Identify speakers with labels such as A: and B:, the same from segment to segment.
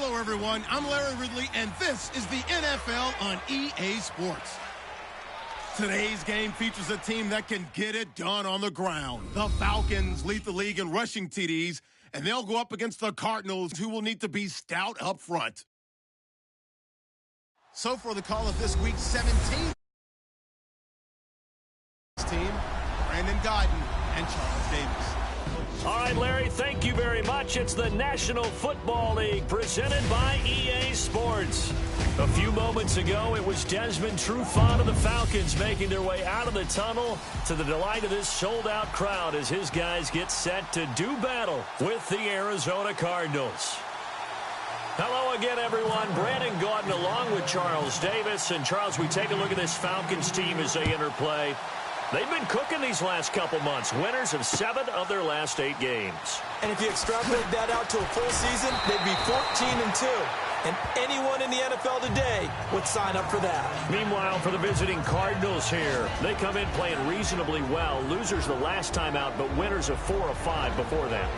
A: Hello, everyone. I'm Larry Ridley, and this is the NFL on EA Sports. Today's game features a team that can get it done on the ground. The Falcons lead the league in rushing TDs, and they'll go up against the Cardinals, who will need to be stout up front. So for the call of this week's 17th team, Brandon Guyton and Charles Davis.
B: All right, Larry, thank you very much. It's the National Football League presented by EA Sports. A few moments ago, it was Desmond Trufant of the Falcons making their way out of the tunnel to the delight of this sold-out crowd as his guys get set to do battle with the Arizona Cardinals. Hello again, everyone. Brandon Guyton along with Charles Davis. And, Charles, we take a look at this Falcons team as they enter play. They've been cooking these last couple months, winners of 7 of their last 8 games.
C: And if you extrapolate that out to a full season, they'd be 14-2. And anyone in the NFL today would sign up for that.
B: Meanwhile, for the visiting Cardinals here, they come in playing reasonably well. Losers the last time out, but winners of 4 of 5 before that.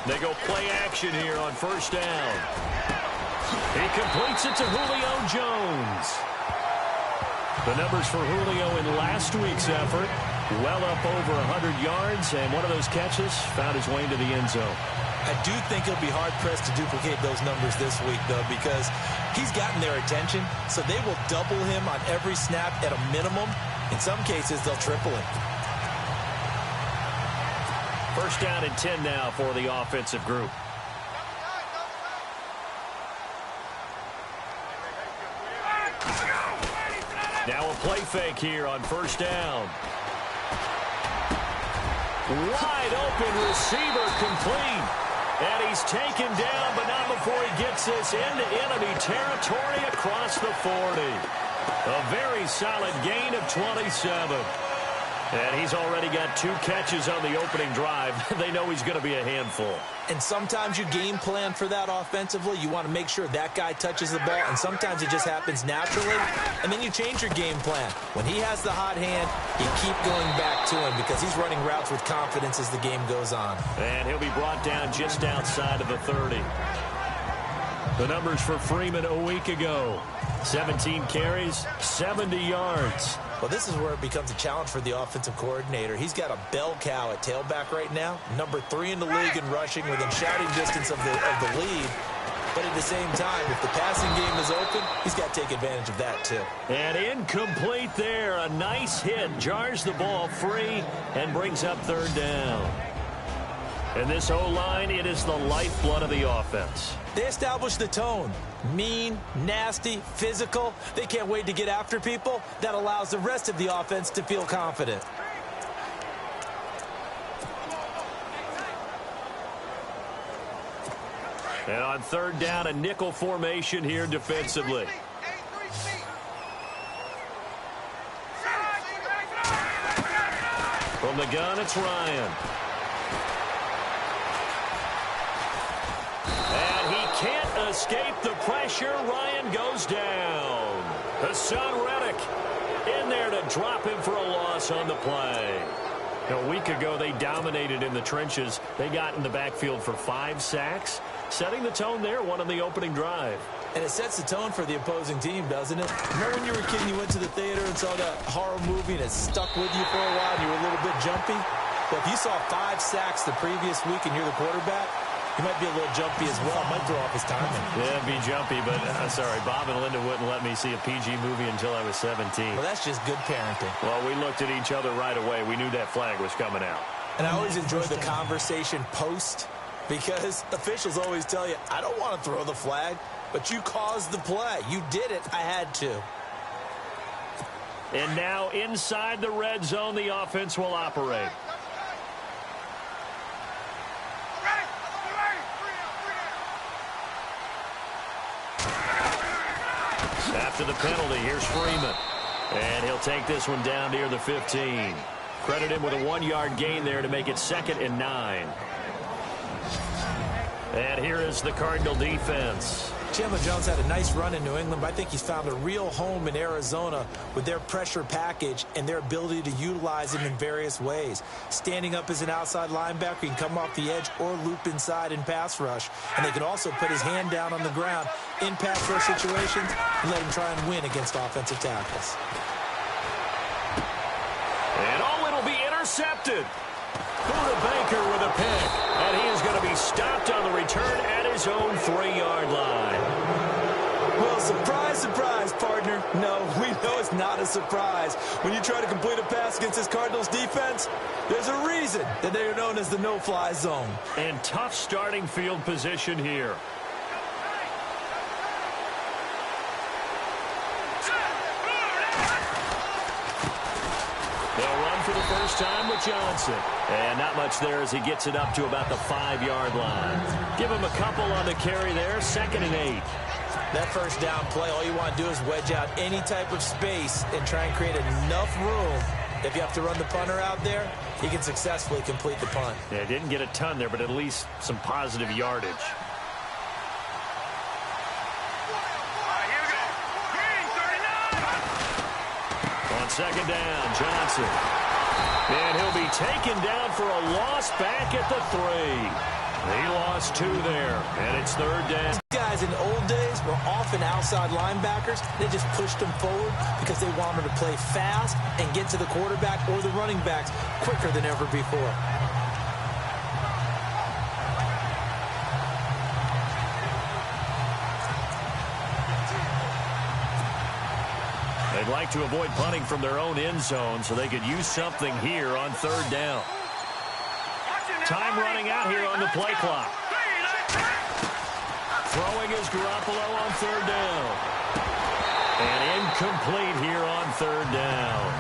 B: They go play action here on first down. He completes it to Julio Jones. The numbers for Julio in last week's effort, well up over 100 yards, and one of those catches found his way into the end zone.
C: I do think he'll be hard-pressed to duplicate those numbers this week, though, because he's gotten their attention, so they will double him on every snap at a minimum. In some cases, they'll triple him.
B: First down and 10 now for the offensive group. Now a play fake here on first down. Wide open receiver complete. And he's taken down, but not before he gets this into enemy territory across the 40. A very solid gain of 27. And he's already got 2 catches on the opening drive. They know he's going to be a handful.
C: And sometimes you game plan for that offensively. You want to make sure that guy touches the ball, and sometimes it just happens naturally. And then you change your game plan. When he has the hot hand, you keep going back to him because he's running routes with confidence as the game goes on.
B: And he'll be brought down just outside of the 30. The numbers for Freeman a week ago. 17 carries, 70 yards.
C: Well, this is where it becomes a challenge for the offensive coordinator. He's got a bell cow at tailback right now, number 3 in the league in rushing within shouting distance of the lead. But at the same time, if the passing game is open, he's got to take advantage of that too.
B: And incomplete there. A nice hit. Jars the ball free and brings up third down. And this O-line, it is the lifeblood of the offense.
C: They establish the tone. Mean, nasty, physical. They can't wait to get after people. That allows the rest of the offense to feel confident.
B: And on third down, a nickel formation here defensively. From the gun, it's Ryan. And he can't escape the pressure. Ryan goes down. Hassan Reddick in there to drop him for a loss on the play. A week ago, they dominated in the trenches. They got in the backfield for 5 sacks, setting the tone there, one on the opening drive.
C: And it sets the tone for the opposing team, doesn't it? Remember when you were a kid and you went to the theater and saw that horror movie and it stuck with you for a while and you were a little bit jumpy? Well, if you saw 5 sacks the previous week and you're the quarterback, he might be a little jumpy as well. Might throw off his timing.
B: Yeah, be jumpy, but sorry, Bob and Linda wouldn't let me see a PG movie until I was 17.
C: Well, that's just good parenting.
B: Well, we looked at each other right away. We knew that flag was coming out.
C: And I always enjoy the conversation post because officials always tell you, I don't want to throw the flag, but you caused the play. You did it. I had to.
B: And now inside the red zone, the offense will operate. After the penalty, here's Freeman. And he'll take this one down near the 15. Credit him with a 1-yard gain there to make it 2nd and 9. And here is the Cardinal defense.
C: Chandler Jones had a nice run in New England, but I think he's found a real home in Arizona with their pressure package and their ability to utilize him in various ways. Standing up as an outside linebacker, he can come off the edge or loop inside in pass rush. And they can also put his hand down on the ground in pass rush situations and let him try and win against offensive tackles.
B: And it'll be intercepted. Buda Baker with a pick. And he is going to be stopped on the return at his own 3-yard line.
C: Well, surprise, surprise, partner. No, we know it's not a surprise. When you try to complete a pass against this Cardinals defense, there's a reason that they are known as the no-fly zone.
B: And tough starting field position here. They'll run for the first time with Johnson. And not much there as he gets it up to about the 5-yard line. Give him a couple on the carry there, 2nd and 8.
C: That first down play, all you want to do is wedge out any type of space and try and create enough room. If you have to run the punter out there, he can successfully complete the punt.
B: Yeah, didn't get a ton there, but at least some positive yardage. On 2nd down, Johnson. And he'll be taken down for a loss back at the 3. He lost 2 there, and it's 3rd down.
C: These guys in the old days were often outside linebackers. They just pushed them forward because they wanted to play fast and get to the quarterback or the running backs quicker than ever before.
B: They'd like to avoid punting from their own end zone so they could use something here on 3rd down. Time running out here on the play clock. Throwing is Garoppolo on 3rd down. And incomplete here on 3rd down.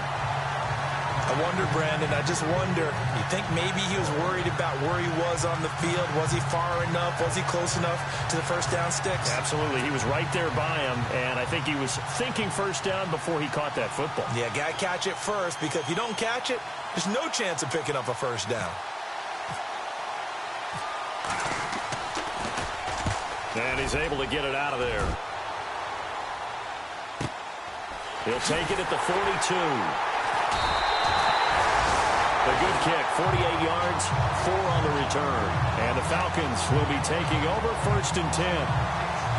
C: I wonder, Brandon, I just wonder, you think maybe he was worried about where he was on the field? Was he far enough? Was he close enough to the first down sticks?
B: Absolutely. He was right there by him, and I think he was thinking first down before he caught that football.
C: Yeah, got to catch it first, because if you don't catch it, there's no chance of picking up a first down.
B: And he's able to get it out of there. He'll take it at the 42. A good kick, 48 yards, 4 on the return. And the Falcons will be taking over 1st and 10.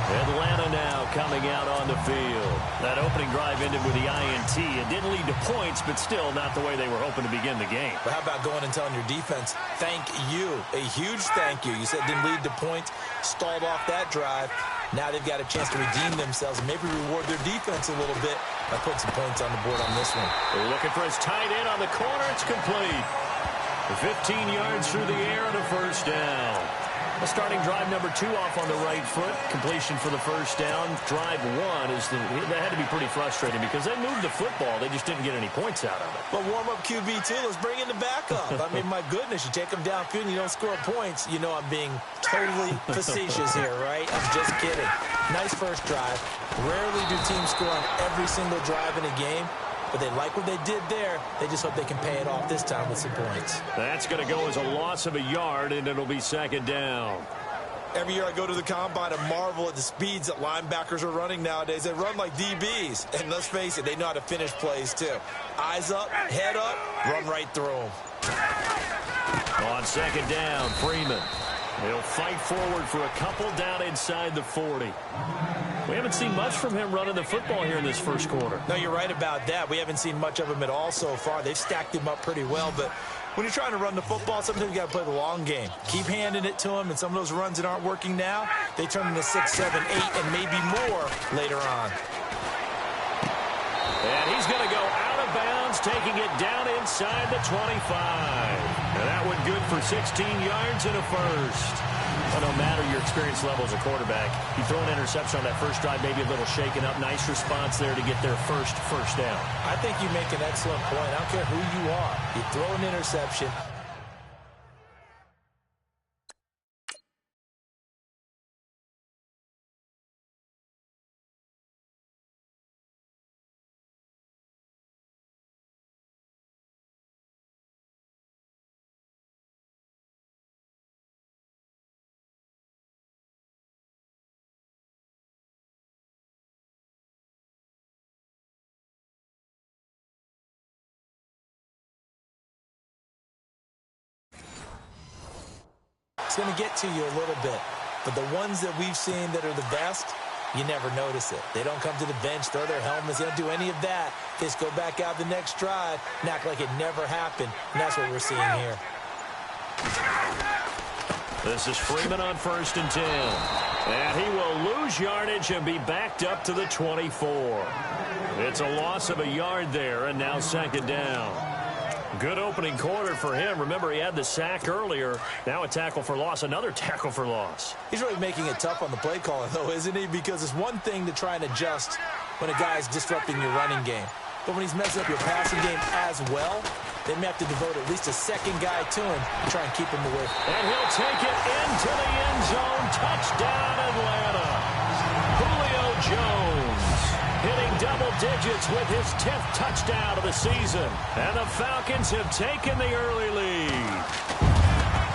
B: Atlanta now coming out on the field. That opening drive ended with the INT. It didn't lead to points, but still not the way they were hoping to begin the game.
C: But how about going and telling your defense, thank you, a huge thank you. You said it didn't lead to points, stalled off that drive. Now they've got a chance to redeem themselves and maybe reward their defense a little bit by putting some points on the board on this one.
B: They're looking for his tight end on the corner. It's complete. 15 yards through the air and a first down. A starting drive number 2 off on the right foot. Completion for the first down. Drive 1 that had to be pretty frustrating because they moved the football. They just didn't get any points out of it.
C: But warm-up QB2, let's bring in the backup. I mean, my goodness, you take them downfield and you don't score points. You know I'm being totally facetious here, right? I'm just kidding. Nice first drive. Rarely do teams score on every single drive in a game. But they like what they did there. They just hope they can pay it off this time with some points.
B: That's going to go as a loss of a yard, and it'll be 2nd down.
C: Every year I go to the combine and marvel at the speeds that linebackers are running nowadays. They run like DBs. And let's face it, they know how to finish plays too. Eyes up, head up, run right through them.
B: On 2nd down, Freeman. He'll fight forward for a couple down inside the 40. We haven't seen much from him running the football here in this first quarter.
C: No, you're right about that. We haven't seen much of him at all so far. They've stacked him up pretty well, but when you're trying to run the football, sometimes you got to play the long game. Keep handing it to him, and some of those runs that aren't working now, they turn into 6, 7, 8, and maybe more later on.
B: And he's going to go out of bounds, taking it down inside the 25. And that one good for 16 yards and a first. Well, no matter your experience level as a quarterback, you throw an interception on that first drive, maybe a little shaken up. Nice response there to get their first down.
C: I think you make an excellent point. I don't care who you are. You throw an interception, going to get to you a little bit. But the ones that we've seen that are the best, you never notice it. They don't come to the bench, throw their helmets. They don't do any of that. They just go back out the next drive and act like it never happened. And that's what we're seeing here.
B: This is Freeman on 1st and 10. And he will lose yardage and be backed up to the 24. It's a loss of a yard there, and now 2nd down. Good opening quarter for him. Remember, he had the sack earlier. Now a tackle for loss, another tackle for loss.
C: He's really making it tough on the play caller, though, isn't he? Because it's one thing to try and adjust when a guy's disrupting your running game. But when he's messing up your passing game as well, they may have to devote at least a second guy to him to try and keep him away.
B: And he'll take it into the end zone. Touchdown, Atlanta. Julio Jones hitting double digits with his 10th touchdown of the season. And the Falcons have taken the early lead.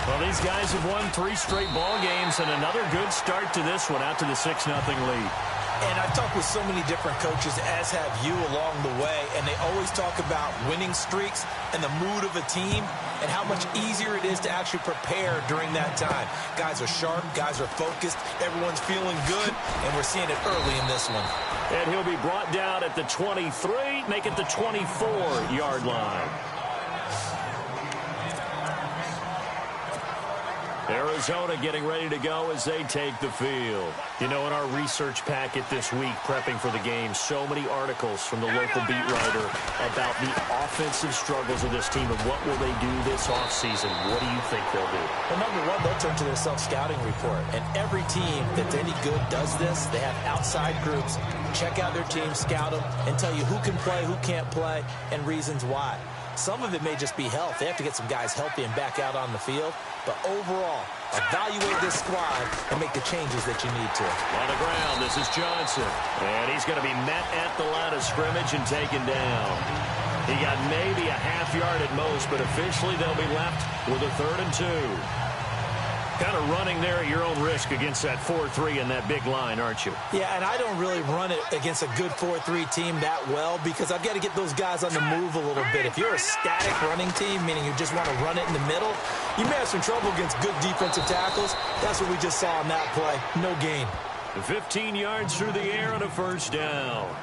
B: Well, these guys have won 3 straight ball games and another good start to this one out to the 6-0 lead.
C: And I've talked with so many different coaches, as have you, along the way, and they always talk about winning streaks and the mood of a team and how much easier it is to actually prepare during that time. Guys are sharp, guys are focused, everyone's feeling good, and we're seeing it early in this one.
B: And he'll be brought down at the 23, make it the 24-yard line. Arizona getting ready to go as they take the field. You know, in our research packet this week, prepping for the game, so many articles from the local beat writer about the offensive struggles of this team and what will they do this offseason. What do you think they'll do?
C: Well, number one, they'll turn to their self-scouting report. And every team that's any good does this. They have outside groups. Check out their team, scout them, and tell you who can play, who can't play, and reasons why. Some of it may just be health. They have to get some guys healthy and back out on the field. But overall, evaluate this squad and make the changes that you need to.
B: On the ground, this is Johnson. And he's going to be met at the line of scrimmage and taken down. He got maybe a half yard at most, but officially they'll be left with a 3rd and 2. Kind of running there at your own risk against that 4-3 and that big line, aren't you?
C: Yeah, and I don't really run it against a good 4-3 team that well because I've got to get those guys on the move a little bit. If you're a static running team, meaning you just want to run it in the middle, you may have some trouble against good defensive tackles. That's what we just saw on that play. No gain.
B: 15 yards through the air and a 1st down.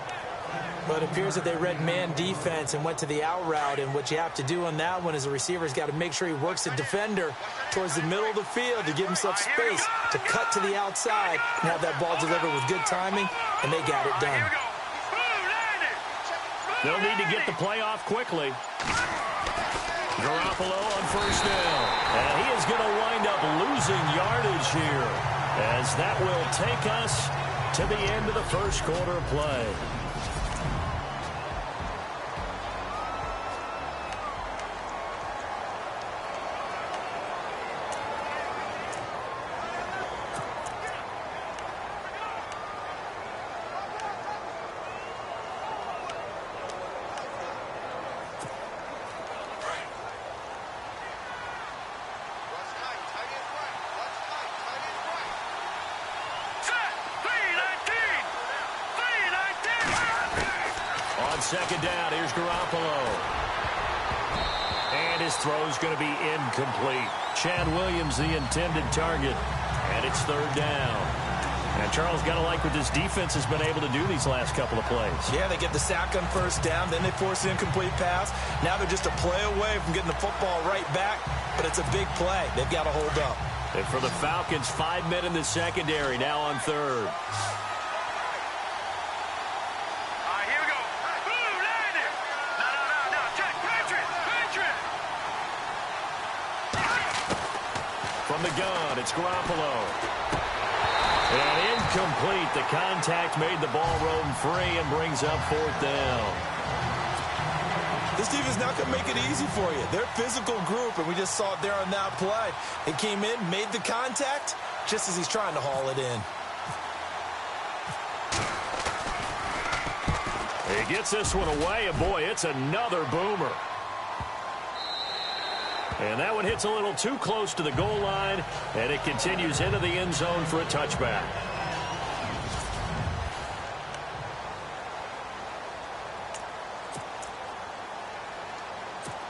C: But it appears that they read man defense and went to the out route, and what you have to do on that one is the receiver's got to make sure he works the defender towards the middle of the field to give himself space to cut to the outside and have that ball delivered with good timing, and they got it done.
B: They'll need to get the play off quickly. Garoppolo on 1st down. And he is going to wind up losing yardage here, as that will take us to the end of the 1st quarter of play. On 2nd down, here's Garoppolo. And his throw's going to be incomplete. Chad Williams, the intended target. And it's 3rd down. And Charles, got to like what this defense has been able to do these last couple of plays.
C: Yeah, they get the sack on 1st down, then they force the incomplete pass. Now they're just a play away from getting the football right back, but it's a big play. They've got to hold up.
B: And for the Falcons, 5 men in the secondary, now on 3rd. From the gun, it's Garoppolo. And incomplete. The contact made the ball roam free and brings up 4th down.
C: This defense not going to make it easy for you. They're a physical group, and we just saw it there on that play. They came in, made the contact, just as he's trying to haul it in.
B: He gets this one away, and boy, it's another boomer. And that one hits a little too close to the goal line, and it continues into the end zone for a touchback.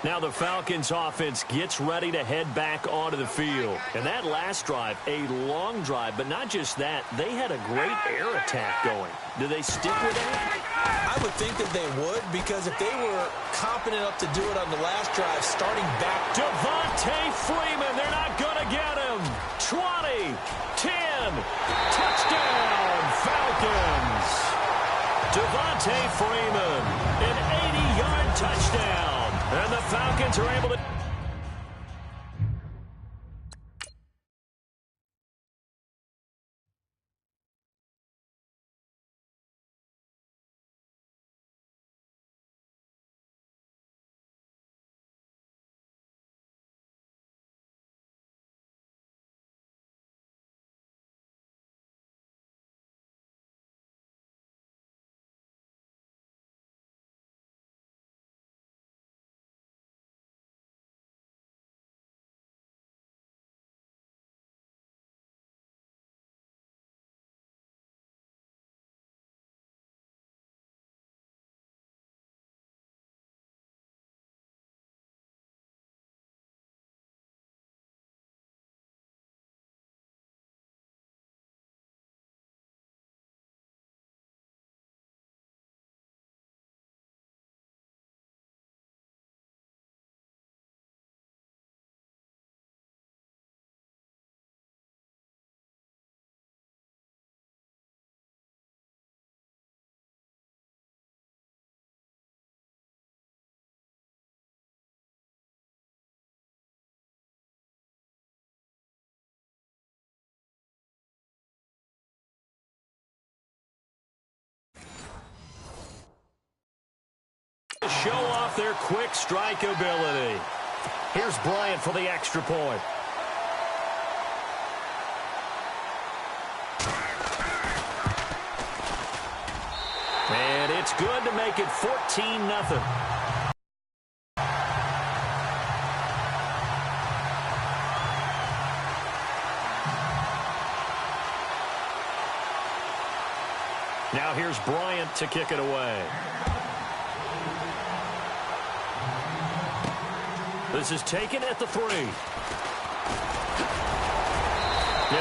B: Now the Falcons offense gets ready to head back onto the field. And that last drive, a long drive, but not just that, they had a great air attack going. Do they stick with that?
C: I would think that they would, because if they were confident enough to do it on the last drive, starting back.
B: Devontae Freeman, they're not going to get him. 20, 10, touchdown, Falcons. Devontae Freeman, an 80-yard touchdown. And the Falcons are able to... show off their quick strike ability. Here's Bryant for the extra point. And it's good to make it 14-0. Now here's Bryant to kick it away. This is taken at the 3. And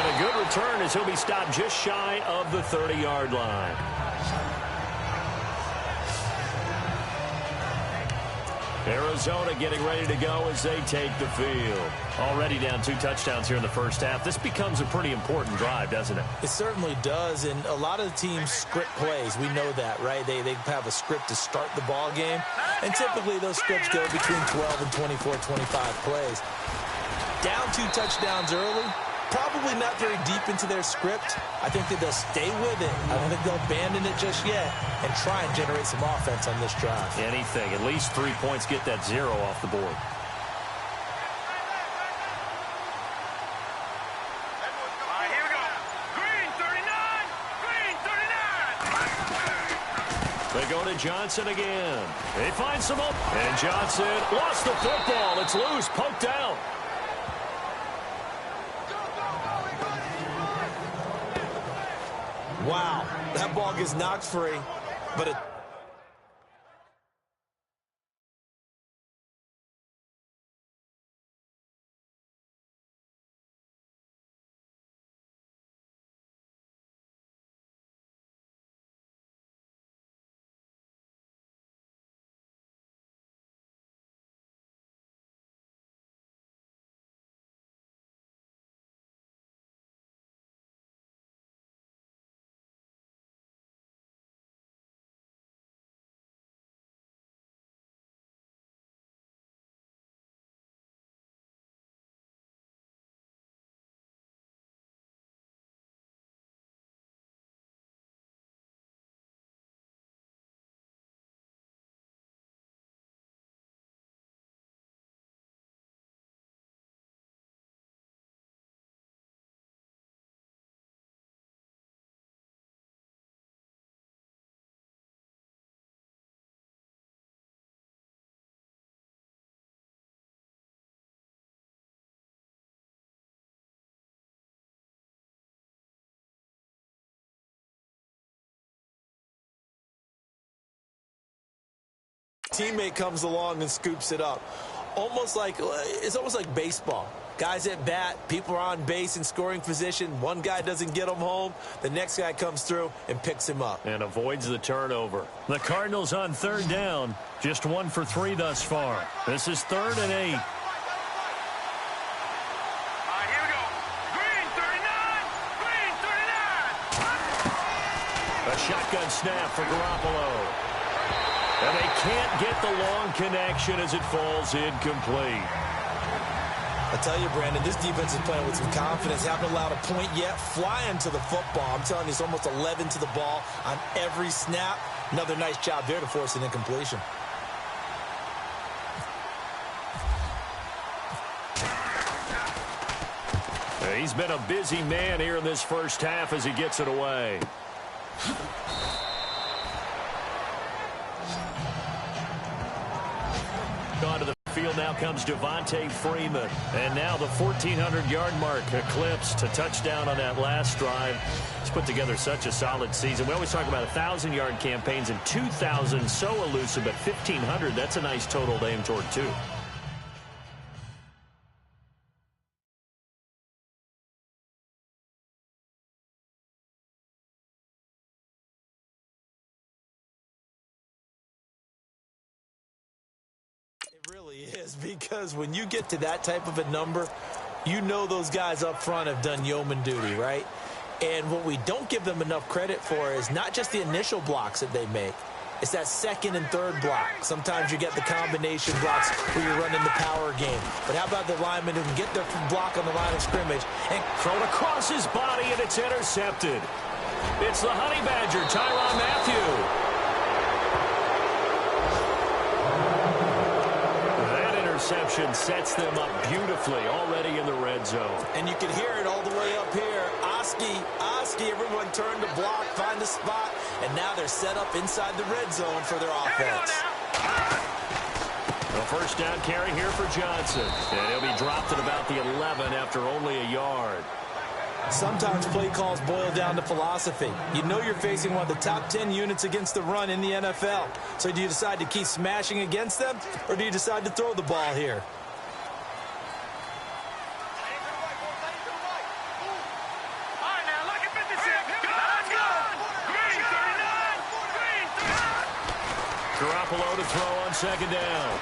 B: a good return as he'll be stopped just shy of the 30-yard line. Arizona getting ready to go as they take the field. Already down 2 touchdowns here in the first half. This becomes a pretty important drive, doesn't it?
C: It certainly does, and a lot of the teams script plays. We know that, right? They have a script to start the ball game, and typically those scripts go between 12 and 24, 25 plays. Down 2 touchdowns early, probably not very deep into their script. I think that they'll stay with it. I don't think they'll abandon it just yet and try and generate some offense on this drive.
B: Anything. At least 3 points, get that 0 off the board. They go to Johnson again. They find some up. And Johnson lost the football. It's loose, poked out.
C: Wow, that ball gets knocked free, but it Teammate comes along and scoops it up. It's almost like baseball. Guys at bat, people are on base in scoring position. One guy doesn't get him home. The next guy comes through and picks him up.
B: And avoids the turnover. The Cardinals on third down. Just 1 for 3 thus far. This is 3rd and 8. A shotgun snap for Garoppolo. And they can't get the long connection as it falls incomplete.
C: I tell you, Brandon, this defense is playing with some confidence. Haven't allowed a point yet. Flying to the football. I'm telling you, it's almost 11 to the ball on every snap. Another nice job there to force an incompletion.
B: He's been a busy man here in this first half as he gets it away. Onto the field now comes Devontae Freeman. And now the 1,400-yard mark eclipsed. A touchdown on that last drive. He's put together such a solid season. We always talk about 1,000-yard campaigns, and 2,000 so elusive, but 1,500, that's a nice total to aim toward, too.
C: It really is, because when you get to that type of a number, you know those guys up front have done yeoman duty, right? And what we don't give them enough credit for is not just the initial blocks that they make. It's that second and third block. Sometimes you get the combination blocks where you're running the power game. But how about the lineman who can get their block on the line of scrimmage and
B: thrown across his body, and it's intercepted. It's the Honey Badger, Tyrann Mathieu. Interception sets them up beautifully already in the red zone.
C: And you can hear it all the way up here. Oski, everyone turned to block, find the spot, and now they're set up inside the red zone for their offense.
B: A first down carry here for Johnson. And he'll be dropped at about the 11 after only a yard.
C: Sometimes play calls boil down to philosophy. You know you're facing one of the top 10 units against the run in the NFL. So do you decide to keep smashing against them, or do you decide to throw the ball here?
B: Garoppolo to throw on second down.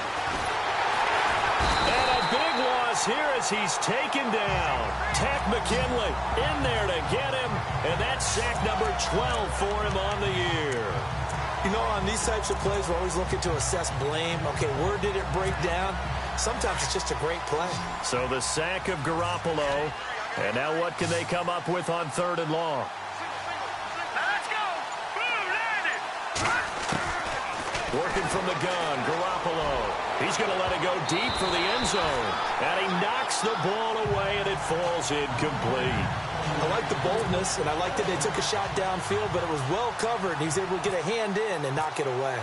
B: And a big loss here as he's taken down. Takk McKinley in there to get him, and that's sack number 12 for him on the year.
C: You know, on these types of plays, we're always looking to assess blame. Okay, where did it break down? Sometimes it's just a great play.
B: So the sack of Garoppolo, and now what can they come up with on 3rd and long? Working from the gun, Garoppolo. He's going to let it go deep for the end zone. And he knocks the ball away, and it falls incomplete.
C: I like the boldness, and I like that they took a shot downfield, but it was well covered. He's able to get a hand in and knock it away.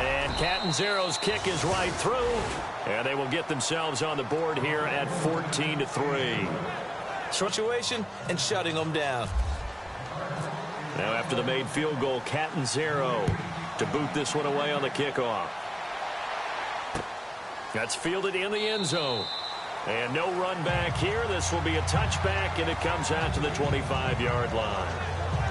B: And Catanzaro's kick is right through. And they will get themselves on the board here at 14-3.
C: Situation and shutting them down.
B: Now after the made field goal, Catanzaro to boot this one away on the kickoff. That's fielded in the end zone. And no run back here. This will be a touchback, and it comes out to the 25-yard line.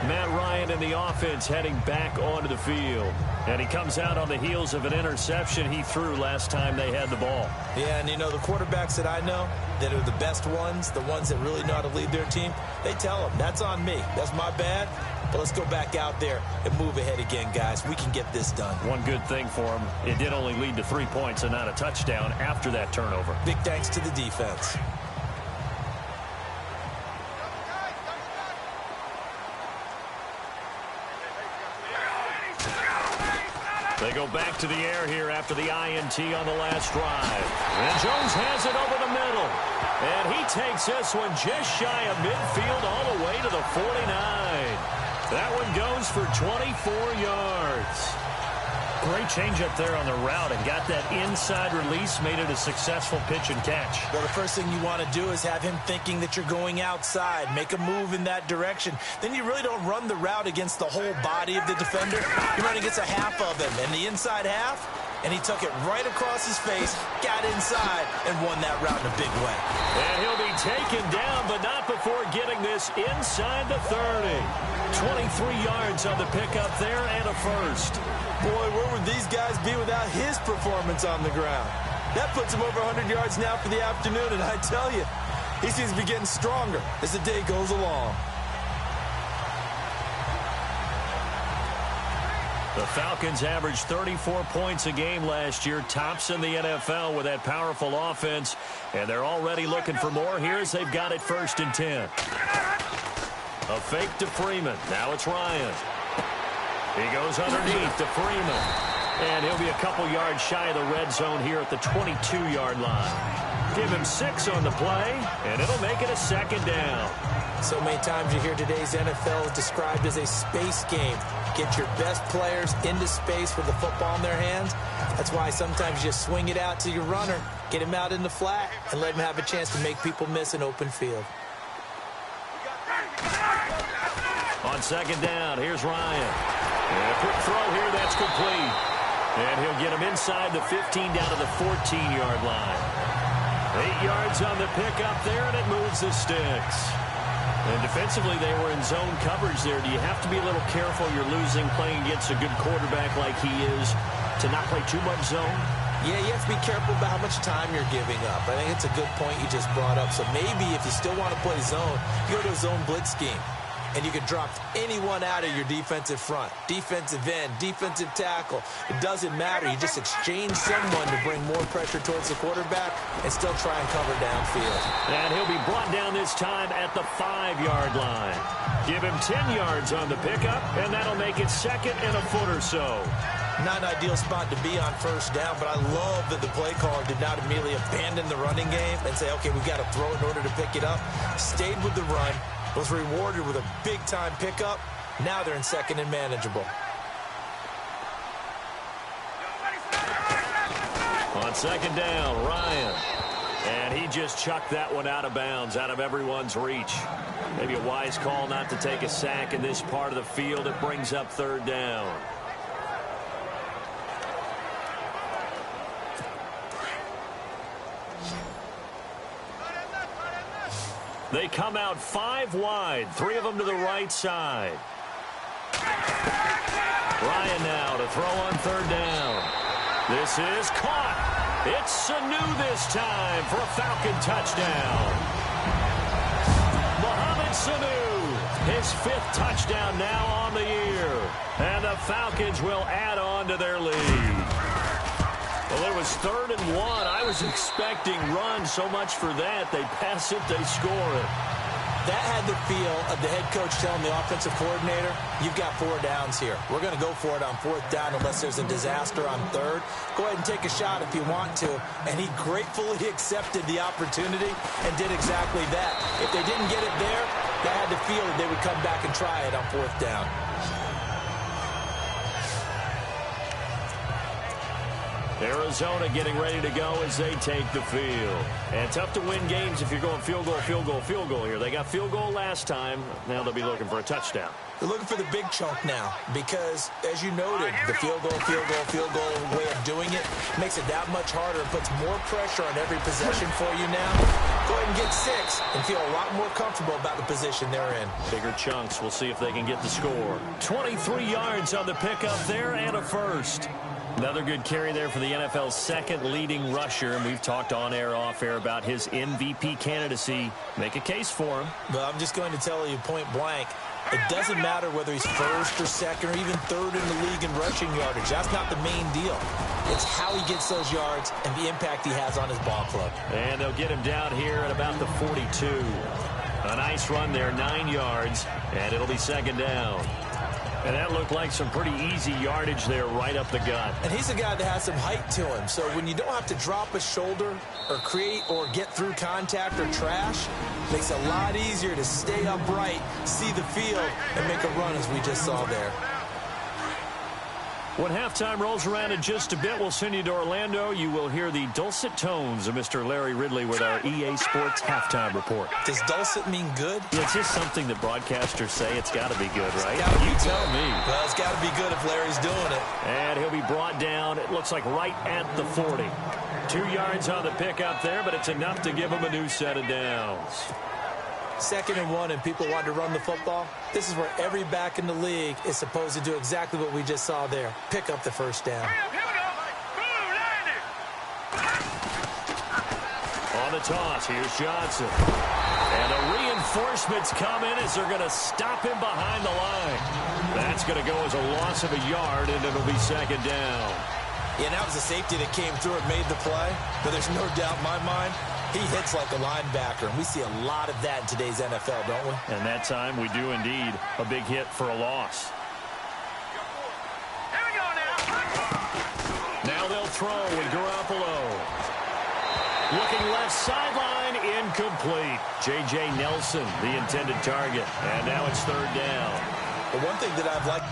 B: Matt Ryan and the offense heading back onto the field. And he comes out on the heels of an interception he threw last time they had the ball.
C: Yeah, and you know, the quarterbacks that I know that are the best ones, the ones that really know how to lead their team, they tell them, that's on me. That's my bad. But let's go back out there and move ahead again, guys. We can get this done.
B: One good thing for him, it did only lead to 3 points and not a touchdown after that turnover.
C: Big thanks to the defense.
B: They go back to the air here after the INT on the last drive. And Jones has it over the middle. And he takes this one just shy of midfield all the way to the 49. That one goes for 24 yards. Great changeup there on the route and got that inside release, made it a successful pitch and catch.
C: Well, the first thing you want to do is have him thinking that you're going outside, make a move in that direction. Then you really don't run the route against the whole body of the defender. You run against a half of him, and the inside half, and he took it right across his face, got inside, and won that route in a big way.
B: And he'll be taken down, but not before getting this inside the 30. 23 yards on the pickup there and a first.
C: Boy, where would these guys be without his performance on the ground? That puts him over 100 yards now for the afternoon, and I tell you, he seems to be getting stronger as the day goes along.
B: The Falcons averaged 34 points a game last year, tops in the NFL with that powerful offense, and they're already looking for more here as they've got it 1st and 10. A fake to Freeman. Now it's Ryan. He goes underneath to Freeman. And he'll be a couple yards shy of the red zone here at the 22-yard line. Give him 6 on the play, and it'll make it a 2nd down.
C: So many times you hear today's NFL is described as a space game. Get your best players into space with the football in their hands. That's why sometimes you just swing it out to your runner, get him out in the flat, and let him have a chance to make people miss an open field.
B: On 2nd down, here's Ryan. And a quick throw here, that's complete. And he'll get him inside the 15 down to the 14-yard line. 8 yards on the pickup there, and it moves the sticks. And defensively, they were in zone coverage there. Do you have to be a little careful? You're losing playing against a good quarterback like he is to not play too much zone?
C: Yeah, you have to be careful about how much time you're giving up. I think it's a good point you just brought up. So maybe if you still want to play zone, you go to a zone blitz scheme. And you can drop anyone out of your defensive front. Defensive end, defensive tackle. It doesn't matter. You just exchange someone to bring more pressure towards the quarterback and still try and cover downfield.
B: And he'll be brought down this time at the 5-yard line. Give him 10 yards on the pickup, and that'll make it 2nd and a foot or so.
C: Not an ideal spot to be on 1st down, but I love that the play caller did not immediately abandon the running game and say, okay, we've got to throw it in order to pick it up. Stayed with the run. Was rewarded with a big-time pickup. Now they're in 2nd and manageable.
B: On 2nd down, Ryan. And he just chucked that one out of bounds, out of everyone's reach. Maybe a wise call not to take a sack in this part of the field. It brings up 3rd down. They come out 5 wide, 3 of them to the right side. Ryan now to throw on 3rd down. This is caught. It's Sanu this time for a Falcon touchdown. Mohamed Sanu, his 5th touchdown now on the year. And the Falcons will add on to their lead. Well, it was 3rd and 1. I was expecting run so much for that. They pass it, they score it.
C: That had the feel of the head coach telling the offensive coordinator, you've got 4 downs here. We're going to go for it on 4th down unless there's a disaster on 3rd. Go ahead and take a shot if you want to. And he gratefully accepted the opportunity and did exactly that. If they didn't get it there, they had the feel that they would come back and try it on 4th down.
B: Arizona getting ready to go as they take the field. And tough to win games if you're going field goal, field goal, field goal here. They got field goal last time. Now they'll be looking for a touchdown.
C: They're looking for the big chunk now because, as you noted, the field goal way of doing it makes it that much harder. It puts more pressure on every possession for you now. Go ahead and get 6 and feel a lot more comfortable about the position they're in.
B: Bigger chunks. We'll see if they can get the score. 23 yards on the pickup there and a first. Another good carry there for the NFL's 2nd leading rusher, and we've talked on air, off air about his MVP candidacy. Make a case for him.
C: Well, I'm just going to tell you point blank, it doesn't matter whether he's 1st or 2nd or even 3rd in the league in rushing yardage. That's not the main deal. It's how he gets those yards and the impact he has on his ball club.
B: And they'll get him down here at about the 42. A nice run there, 9 yards, and it'll be 2nd down. And that looked like some pretty easy yardage there right up the gut.
C: And he's a guy that has some height to him. So when you don't have to drop a shoulder or create or get through contact or trash, it makes it a lot easier to stay upright, see the field, and make a run as we just saw there.
B: When halftime rolls around in just a bit, we'll send you to Orlando. You will hear the dulcet tones of Mr. Larry Ridley with our EA Sports halftime report.
C: Does dulcet mean good?
B: Yeah, it's just something that broadcasters say. It's got to be good, right?
C: You
B: tell me.
C: Well, it's got to be good if Larry's doing it.
B: And he'll be brought down, it looks like right at the 40. 2 yards on the pickup there, but it's enough to give him a new set of downs.
C: 2nd and 1 and people want to run the football. This is where every back in the league is supposed to do exactly what we just saw there. Pick up the first down.
B: On the toss, here's Johnson. And the reinforcements come in as they're going to stop him behind the line. That's going to go as a loss of a yard, and it'll be 2nd down.
C: Yeah, that was a safety that came through and made the play. But there's no doubt in my mind, he hits like a linebacker, and we see a lot of that in today's NFL, don't we?
B: And that time we do indeed. A big hit for a loss.
D: Here we go now.
B: Now they'll throw with Garoppolo. Looking left sideline, incomplete. J.J. Nelson, the intended target. And now it's 3rd down.
C: The one thing that I've liked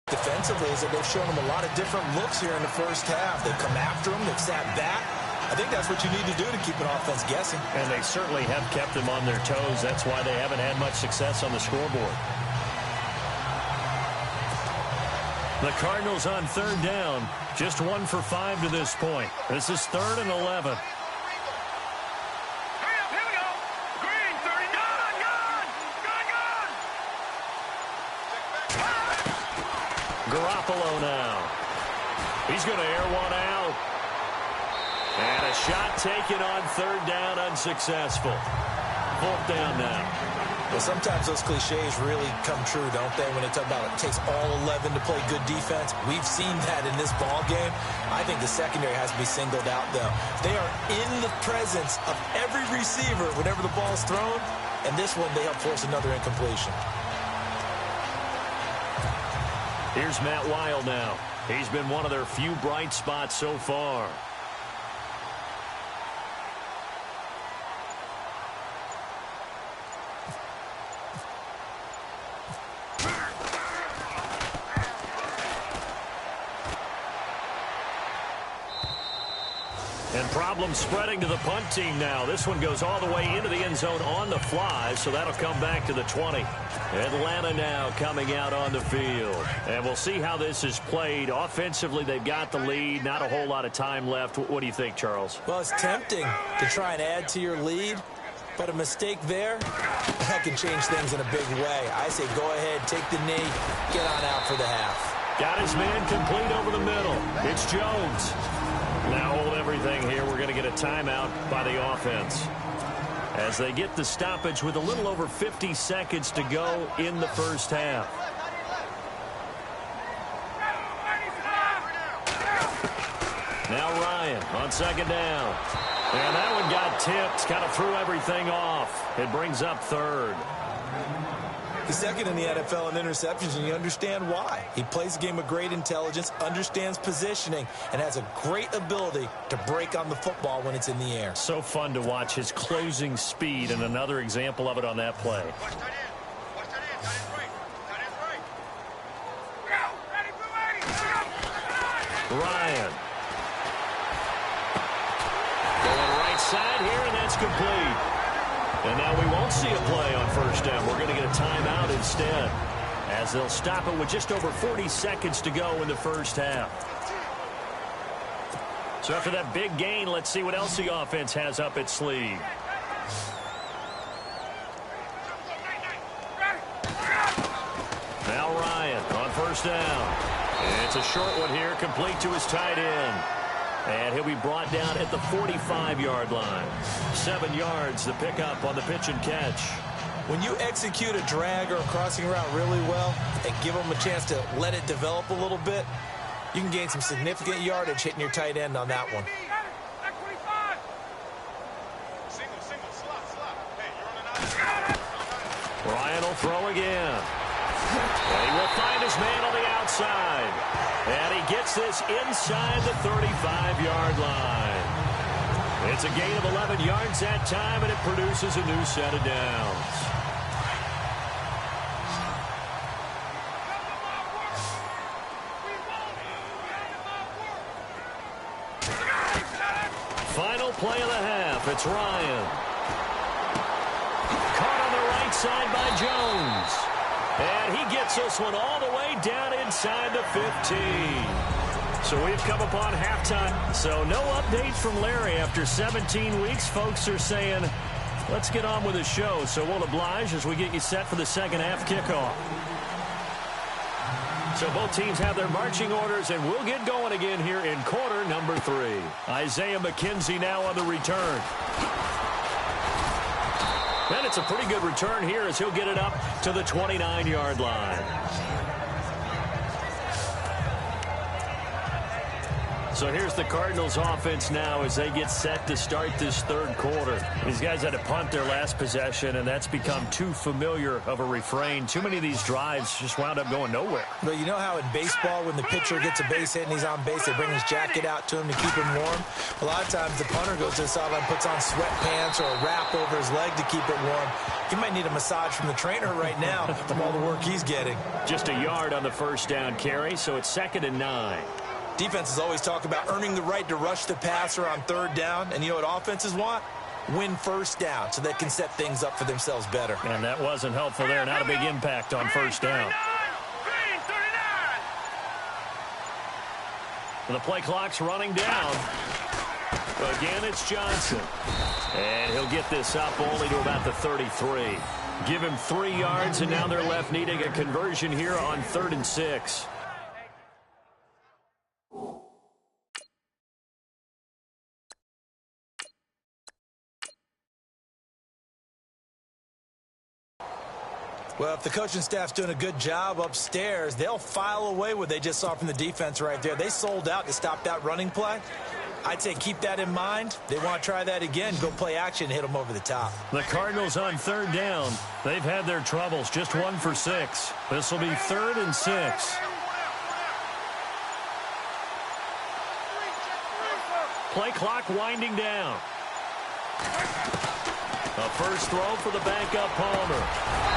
C: defensively is that they've shown him a lot of different looks here in the first half. They've come after him. They've sat back. I think that's what you need to do to keep an offense guessing.
B: And they certainly have kept them on their toes. That's why they haven't had much success on the scoreboard. The Cardinals on 3rd down. Just 1 for 5 to this point. This is 3rd and 11. Garoppolo now. He's going to air one out. And a shot taken on 3rd down, unsuccessful. 4th down now.
C: Well, sometimes those cliches really come true, don't they, when they talk about it takes all 11 to play good defense. We've seen that in this ball game. I think the secondary has to be singled out, though. They are in the presence of every receiver whenever the ball's thrown, and this one they help force another incompletion.
B: Here's Matt Weil now. He's been one of their few bright spots so far. And problems spreading to the punt team now. This one goes all the way into the end zone on the fly, so that'll come back to the 20. Atlanta now coming out on the field. And we'll see how this is played. Offensively, they've got the lead. Not a whole lot of time left. What do you think, Charles?
C: Well, it's tempting to try and add to your lead, but a mistake there, that can change things in a big way. I say go ahead, take the knee, get on out for the half.
B: Got his man complete over the middle. It's Jones. Now hold everything here. We're going to get a timeout by the offense as they get the stoppage with a little over 50 seconds to go in the first half. Now Ryan on 2nd down. And that one got tipped. Kind of threw everything off. It brings up 3rd.
C: He's 2nd in the NFL in interceptions, and you understand why. He plays a game with great intelligence, understands positioning, and has a great ability to break on the football when it's in the air.
B: So fun to watch his closing speed, and another example of it on that play. Ryan. Going right side here, and that's complete. And now we won't see a play on 1st down. We're going to get a timeout instead, as they'll stop it with just over 40 seconds to go in the first half. So after that big gain, let's see what else the offense has up its sleeve. Now Ryan on 1st down. It's a short one here, complete to his tight end. And he'll be brought down at the 45-yard line. 7 yards, the pickup on the pitch and catch.
C: When you execute a drag or a crossing route really well and give them a chance to let it develop a little bit, you can gain some significant yardage hitting your tight end on that one.
B: Ryan will throw again. And he will find his man on the outside. And he gets this inside the 35-yard line. It's a gain of 11 yards that time, and it produces a new set of downs. half. It's Ryan. Caught on the right side by Jones. And he gets this one all the way down inside the 15. So we've come upon halftime. So no updates from Larry after 17 weeks. Folks are saying, let's get on with the show. So we'll oblige as we get you set for the second half kickoff. So both teams have their marching orders, and we'll get going again here in quarter number 3. Isaiah McKenzie now on the return. And it's a pretty good return here as he'll get it up to the 29-yard line. So here's the Cardinals offense now as they get set to start this third quarter. These guys had to punt their last possession, and that's become too familiar of a refrain. Too many of these drives just wound up going nowhere.
C: But you know how in baseball when the pitcher gets a base hit and he's on base, they bring his jacket out to him to keep him warm? A lot of times the punter goes to the sideline, puts on sweatpants or a wrap over his leg to keep it warm. He might need a massage from the trainer right now from all the work he's getting.
B: Just a yard on the first down carry, so it's 2nd and 9.
C: Defenses always talk about earning the right to rush the passer on third down. And you know what offenses want? Win first down so they can set things up for themselves better.
B: And that wasn't helpful there. Not a big impact on first down. And the play clock's running down. Again, it's Johnson. And he'll get this up only to about the 33. Give him 3 yards, and now they're left needing a conversion here on 3rd and 6.
C: Well, if the coaching staff's doing a good job upstairs, they'll file away what they just saw from the defense right there. They sold out to stop that running play. I'd say keep that in mind. They want to try that again, go play action, hit them over the top.
B: The Cardinals on 3rd down. They've had their troubles, just 1 for 6. This will be 3rd and 6. Play clock winding down. A first throw for the backup Palmer.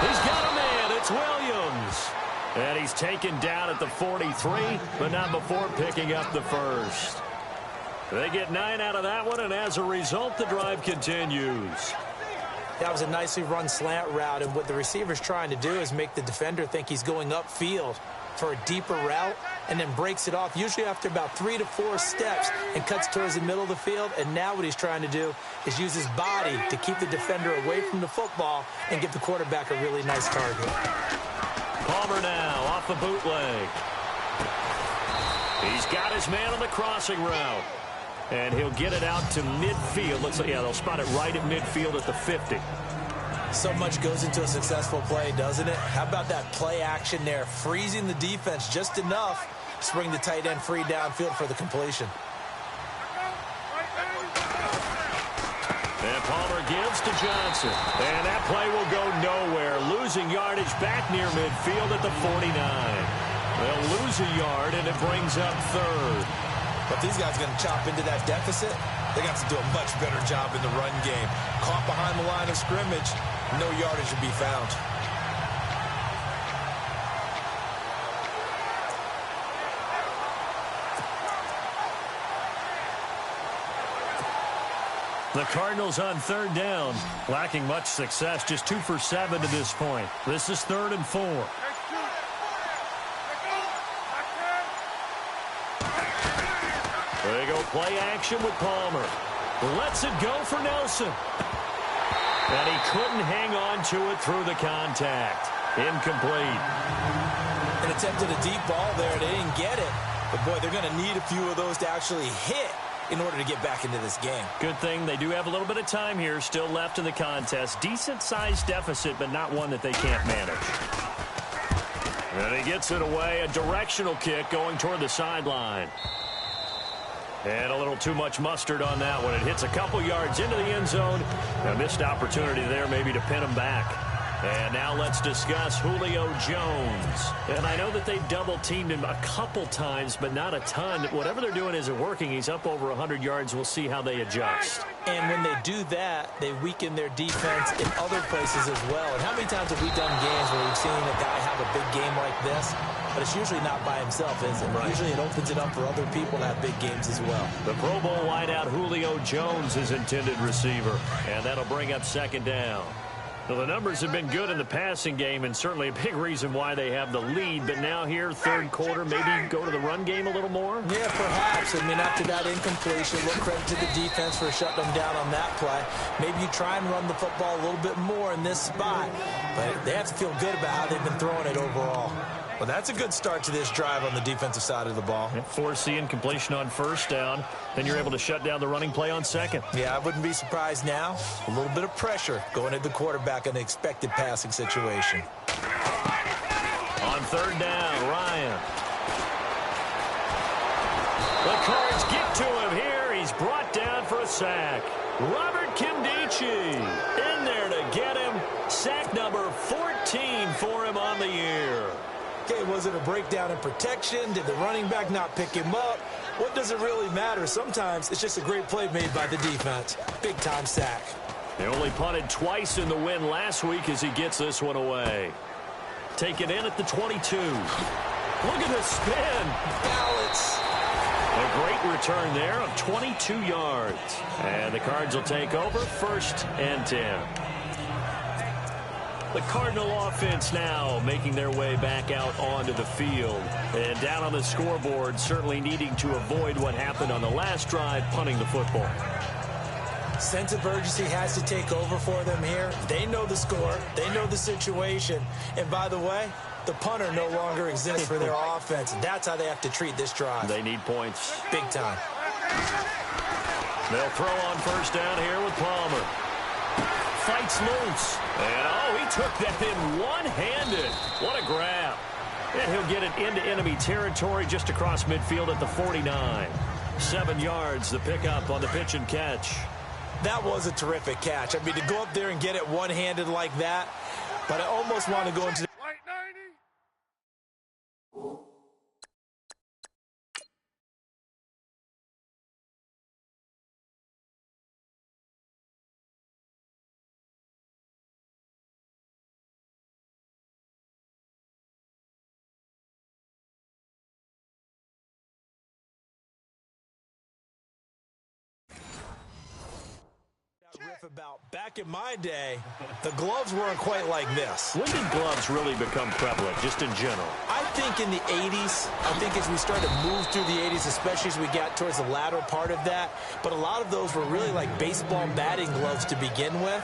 B: He's got a man. It's Williams. And he's taken down at the 43, but not before picking up the first. They get 9 out of that one, and as a result, the drive continues.
C: That was a nicely run slant route, and what the receiver's trying to do is make the defender think he's going upfield for a deeper route, and then breaks it off, usually after about 3 to 4 steps, and cuts towards the middle of the field. And now what he's trying to do is use his body to keep the defender away from the football and give the quarterback a really nice target.
B: Palmer now off the bootleg. He's got his man on the crossing route. And he'll get it out to midfield. Looks like, yeah, they'll spot it right at midfield at the 50.
C: So much goes into a successful play, doesn't it? How about that play action there, freezing the defense just enough to bring the tight end free downfield for the completion.
B: And Palmer gives to Johnson. And that play will go nowhere. Losing yardage back near midfield at the 49. They'll lose a yard, and it brings up 3rd.
C: But these guys are going to chop into that deficit. They got to do a much better job in the run game. Caught behind the line of scrimmage, no yardage to be found.
B: The Cardinals on 3rd down, lacking much success, just 2 for 7 to this point. This is 3rd and 4. They go play action with Palmer. Lets it go for Nelson. And he couldn't hang on to it through the contact. Incomplete.
C: And attempted a deep ball there. They didn't get it. But, boy, they're going to need a few of those to actually hit in order to get back into this game.
B: Good thing they do have a little bit of time here still left in the contest. Decent-sized deficit, but not one that they can't manage. And he gets it away. A directional kick going toward the sideline. And a little too much mustard on that one. It hits a couple yards into the end zone. A missed opportunity there maybe to pin him back. And now let's discuss Julio Jones. And I know that they've double-teamed him a couple times, but not a ton. Whatever they're doing isn't working. He's up over 100 yards. We'll see how they adjust.
C: And when they do that, they weaken their defense in other places as well. And how many times have we done games where we've seen a guy have a big game like this? but it's usually not by himself, is it? Right. Usually it opens it up for other people to have big games as well.
B: The Pro Bowl wideout Julio Jones is intended receiver, and that'll bring up second down. Well, the numbers have been good in the passing game, and certainly a big reason why they have the lead. But now here, third quarter, maybe go to the run game a little more?
C: Yeah, perhaps. I mean, after that incompletion, a little credit to the defense for shutting them down on that play. Maybe you try and run the football a little bit more in this spot. But they have to feel good about how they've been throwing it overall. Well, that's a good start to this drive on the defensive side of the ball.
B: Force the incompletion on first down. Then you're able to shut down the running play on second.
C: Yeah, I wouldn't be surprised now. A little bit of pressure going at the quarterback in the expected passing situation.
B: On third down, Ryan. The Cards get to him here. He's brought down for a sack. Robert Kimdichie in there to get him. Sack number 14 for him on the year.
C: Okay, was it a breakdown in protection? Did the running back not pick him up? What does it really matter? Sometimes it's just a great play made by the defense. Big-time sack.
B: They only punted twice in the win last week as he gets this one away. Take it in at the 22. Look at the spin.
C: Balance.
B: A great return there of 22 yards. And the Cards will take over 1st and 10. The Cardinal offense now making their way back out onto the field. And down on the scoreboard, certainly needing to avoid what happened on the last drive, punting the football.
C: Sense of urgency has to take over for them here. They know the score. They know the situation. And by the way, the punter no longer exists for their offense. That's how they have to treat this drive.
B: They need points.
C: Big time.
B: They'll throw on first down here with Palmer. Fights loose. And, he took that in one-handed. What a grab. And he'll get it into enemy territory just across midfield at the 49. 7 yards, the pickup on the pitch and catch.
C: That was a terrific catch. I mean, to go up there and get it one-handed like that, but I almost want to go into the... about back in my day, the gloves weren't quite like this.
B: When did gloves really become prevalent, just in general?
C: I think in the 80s. I think as we started to move through the 80s, especially as we got towards the latter part of that. But a lot of those were really like baseball batting gloves to begin with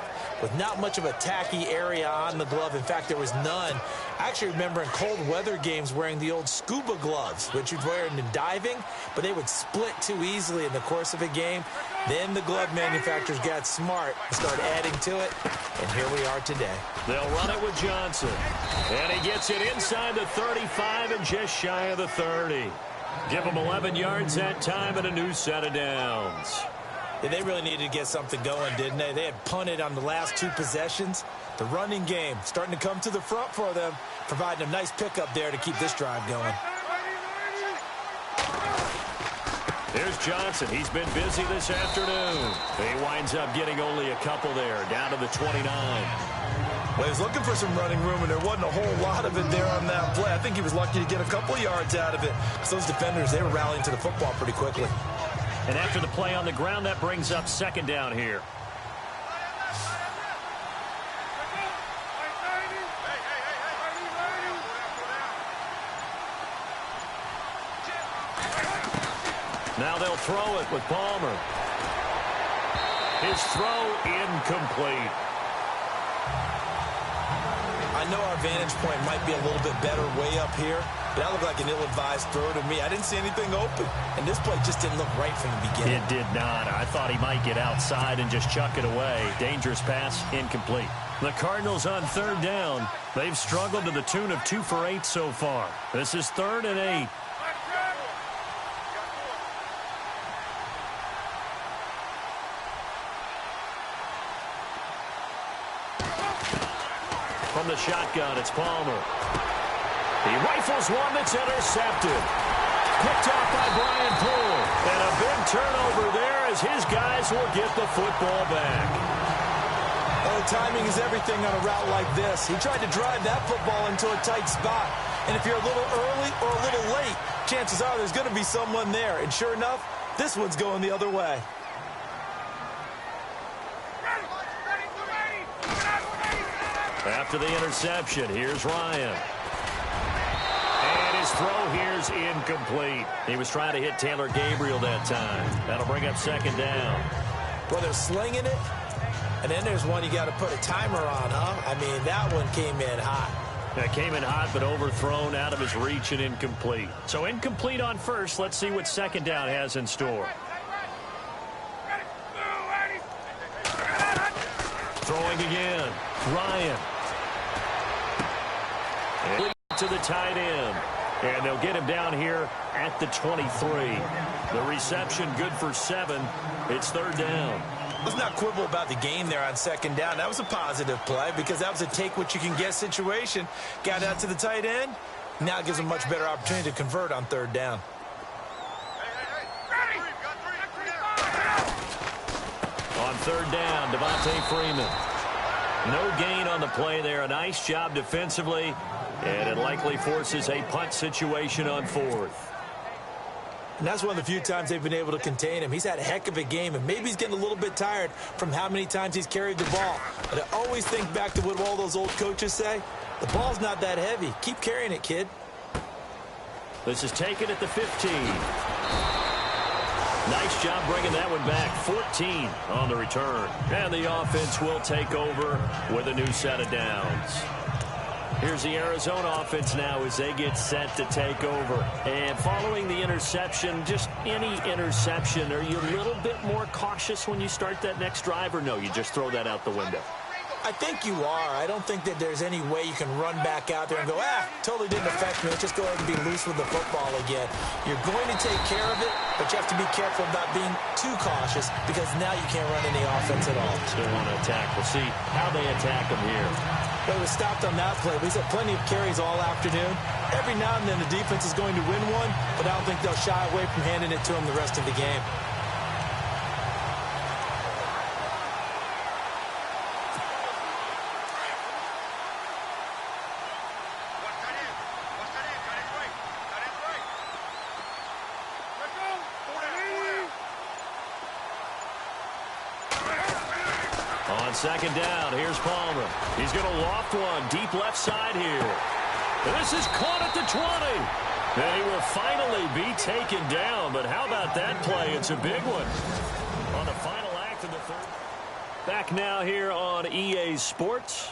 C: not much of a tacky area on the glove. In fact, there was none. I actually remember in cold weather games wearing the old scuba gloves, which you'd wear in diving, but they would split too easily in the course of a game. Then the glove manufacturers got smart and started adding to it, and here we are today.
B: They'll run it with Johnson, and he gets it inside the 35 and just shy of the 30. Give him 11 yards that time and a new set of downs.
C: Yeah, they really needed to get something going, didn't they? They had punted on the last 2 possessions. The running game starting to come to the front for them, providing a nice pickup there to keep this drive going.
B: Here's Johnson. He's been busy this afternoon. He winds up getting only a couple there, down to the 29.
C: Well, he was looking for some running room, and there wasn't a whole lot of it there on that play. I think he was lucky to get a couple yards out of it, because those defenders, they were rallying to the football pretty quickly.
B: And after the play on the ground, that brings up second down here. Now they'll throw it with Palmer. His throw incomplete.
C: I know our vantage point might be a little bit better way up here, but that looked like an ill-advised throw to me. I didn't see anything open, and this play just didn't look right from the beginning.
B: It did not. I thought he might get outside and just chuck it away. Dangerous pass, incomplete. The Cardinals on third down. They've struggled to the tune of 2 for 8 so far. This is 3rd and 8. From the shotgun, it's Palmer. He rifles one that's intercepted. Picked off by Brian Poole. And a big turnover there as his guys will get the football back.
C: Oh, timing is everything on a route like this. He tried to drive that football into a tight spot. And if you're a little early or a little late, chances are there's going to be someone there. And sure enough, this one's going the other way.
B: After the interception, here's Ryan. And his throw here's incomplete. He was trying to hit Taylor Gabriel that time. That'll bring up second down.
C: Well, they're slinging it. And then there's one you got to put a timer on, huh? I mean, that one came in hot.
B: That came in hot, but overthrown out of his reach and incomplete. So incomplete on first. Let's see what second down has in store. Throwing again. Ryan. And to the tight end. And they'll get him down here at the 23. The reception good for 7. It's third down.
C: Let's not quibble about the game there on second down. That was a positive play because that was a take-what-you-can-get situation. Got out to the tight end. Now it gives them a much better opportunity to convert on third down.
B: On third down, Devontae Freeman. No gain on the play there. A nice job defensively. And it likely forces a punt situation on fourth.
C: And that's one of the few times they've been able to contain him. He's had a heck of a game, and maybe he's getting a little bit tired from how many times he's carried the ball. But I always think back to what all those old coaches say. The ball's not that heavy. Keep carrying it, kid.
B: This is taken at the 15. Nice job bringing that one back. 14 on the return. And the offense will take over with a new set of downs. Here's the Arizona offense now as they get set to take over. And following the interception, just any interception, are you a little bit more cautious when you start that next drive, or no, you just throw that out the window?
C: I think you are. I don't think that there's any way you can run back out there and go, totally didn't affect me. Let's just go ahead and be loose with the football again. You're going to take care of it, but you have to be careful about being too cautious because now you can't run any offense at all.
B: Still want to attack. We'll see how they attack them here.
C: Well, he was stopped on that play, but he's had plenty of carries all afternoon. Every now and then the defense is going to win one, but I don't think they'll shy away from handing it to him the rest of the game.
B: On second down, here's Palmer. He's going to loft one deep left side here. This is caught at the 20. And he will finally be taken down. But how about that play? It's a big one. On the final act of the third. Back now here on EA Sports.